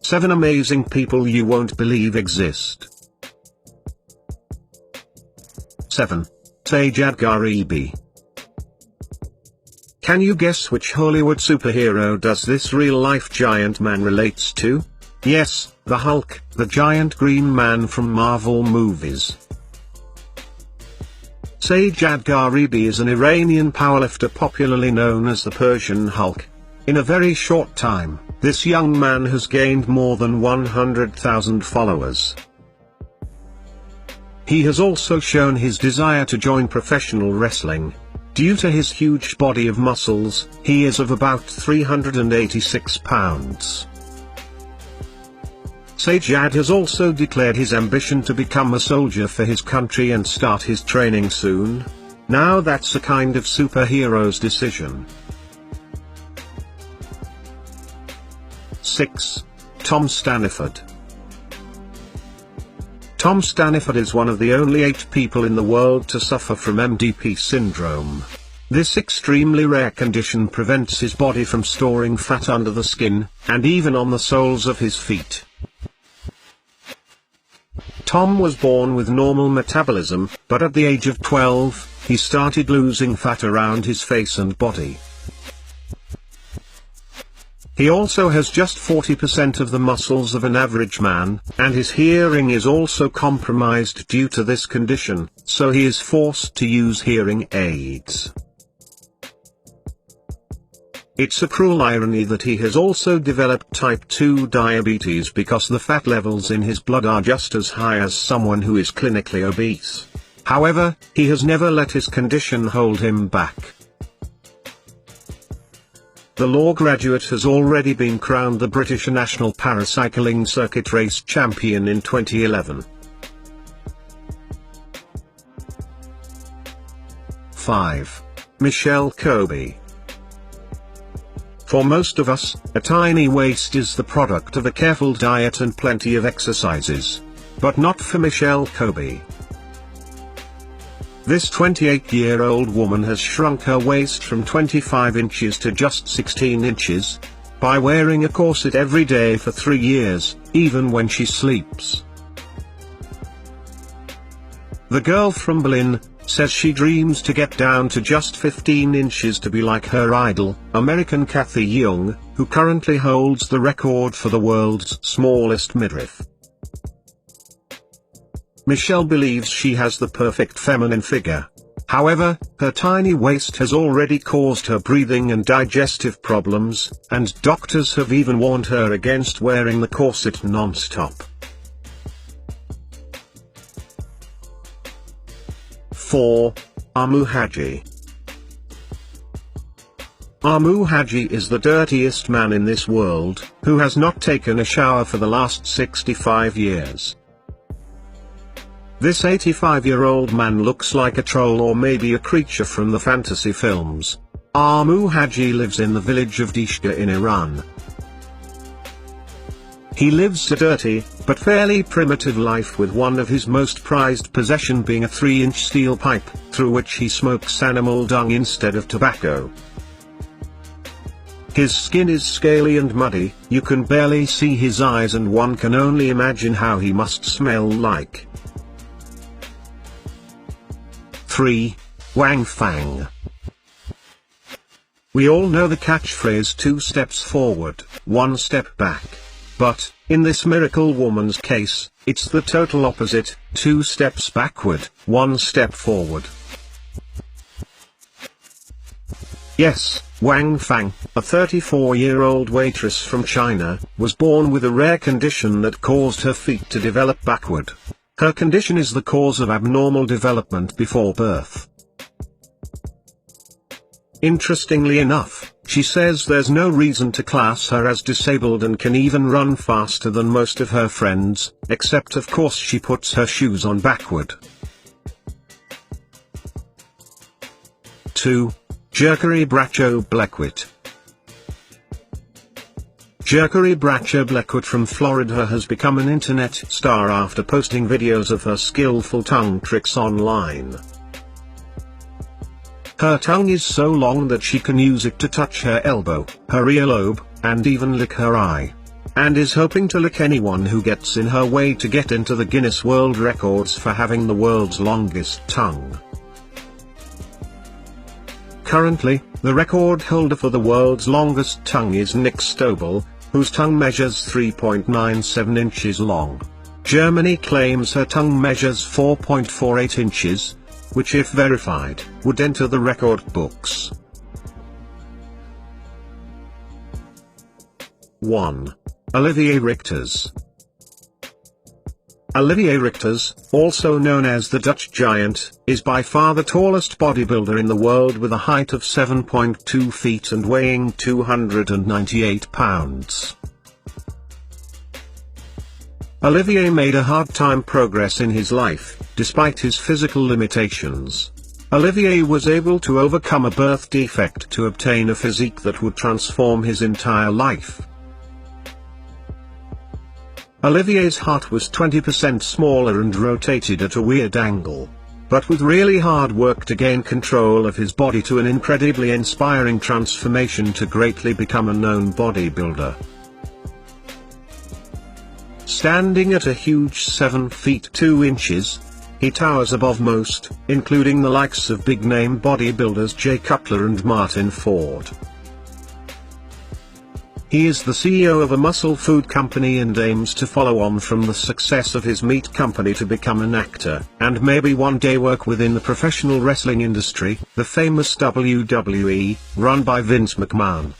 7 amazing people you won't believe exist. 7. Sajjad Gharib. Can you guess which Hollywood superhero does this real-life giant man relates to? Yes, the Hulk, the giant green man from Marvel movies. Sajjad Gharib is an Iranian powerlifter popularly known as the Persian Hulk. In a very short time, this young man has gained more than 100,000 followers. He has also shown his desire to join professional wrestling. Due to his huge body of muscles, he is of about 386 pounds. Sajjad has also declared his ambition to become a soldier for his country and start his training soon. Now that's a kind of superhero's decision. 6. Tom Staniford. Tom Staniford is one of the only 8 people in the world to suffer from MDP syndrome. This extremely rare condition prevents his body from storing fat under the skin, and even on the soles of his feet. Tom was born with normal metabolism, but at the age of 12, he started losing fat around his face and body. He also has just 40% of the muscles of an average man, and his hearing is also compromised due to this condition, so he is forced to use hearing aids. It's a cruel irony that he has also developed type 2 diabetes because the fat levels in his blood are just as high as someone who is clinically obese. However, he has never let his condition hold him back. The law graduate has already been crowned the British National Paracycling Circuit Race Champion in 2011. 5. Michelle Kobe. For most of us, a tiny waist is the product of a careful diet and plenty of exercises. But not for Michelle Kobe. This 28-year-old woman has shrunk her waist from 25 inches to just 16 inches, by wearing a corset every day for 3 years, even when she sleeps. The girl from Berlin says she dreams to get down to just 15 inches to be like her idol, American Kathy Young, who currently holds the record for the world's smallest midriff. Michelle believes she has the perfect feminine figure. However, her tiny waist has already caused her breathing and digestive problems, and doctors have even warned her against wearing the corset non-stop. 4. Amu Haji. Amu Haji is the dirtiest man in this world, who has not taken a shower for the last 65 years. This 85-year-old man looks like a troll or maybe a creature from the fantasy films. Amu Haji lives in the village of Dishka in Iran. He lives a dirty, but fairly primitive life with one of his most prized possessions being a 3-inch steel pipe, through which he smokes animal dung instead of tobacco. His skin is scaly and muddy, you can barely see his eyes and one can only imagine how he must smell like. 3. Wang Fang. We all know the catchphrase 2 steps forward, 1 step back. But, in this miracle woman's case, it's the total opposite, 2 steps backward, 1 step forward. Yes, Wang Fang, a 34-year-old waitress from China, was born with a rare condition that caused her feet to develop backward. Her condition is the cause of abnormal development before birth. Interestingly enough, she says there's no reason to class her as disabled and can even run faster than most of her friends, except of course she puts her shoes on backward. 2. Jerkari Bracho Blequit. Jerkari Bracho Blequit from Florida has become an internet star after posting videos of her skillful tongue tricks online. Her tongue is so long that she can use it to touch her elbow, her earlobe, and even lick her eye. and is hoping to lick anyone who gets in her way to get into the Guinness World Records for having the world's longest tongue. Currently, the record holder for the world's longest tongue is Nick Stobel, whose tongue measures 3.97 inches long. Germany claims her tongue measures 4.48 inches, which if verified, would enter the record books. 1. Olivier Rigters. Olivier Rigters, also known as the Dutch Giant, is by far the tallest bodybuilder in the world with a height of 7.2 feet and weighing 298 pounds. Olivier made a hard time progress in his life, despite his physical limitations. Olivier was able to overcome a birth defect to obtain a physique that would transform his entire life. Olivier's heart was 20% smaller and rotated at a weird angle. But with really hard work to gain control of his body to an incredibly inspiring transformation to greatly become a known bodybuilder. Standing at a huge 7 feet 2 inches, he towers above most, including the likes of big-name bodybuilders Jay Cutler and Martin Ford. He is the CEO of a muscle food company and aims to follow on from the success of his meat company to become an actor, and maybe one day work within the professional wrestling industry, the famous WWE, run by Vince McMahon.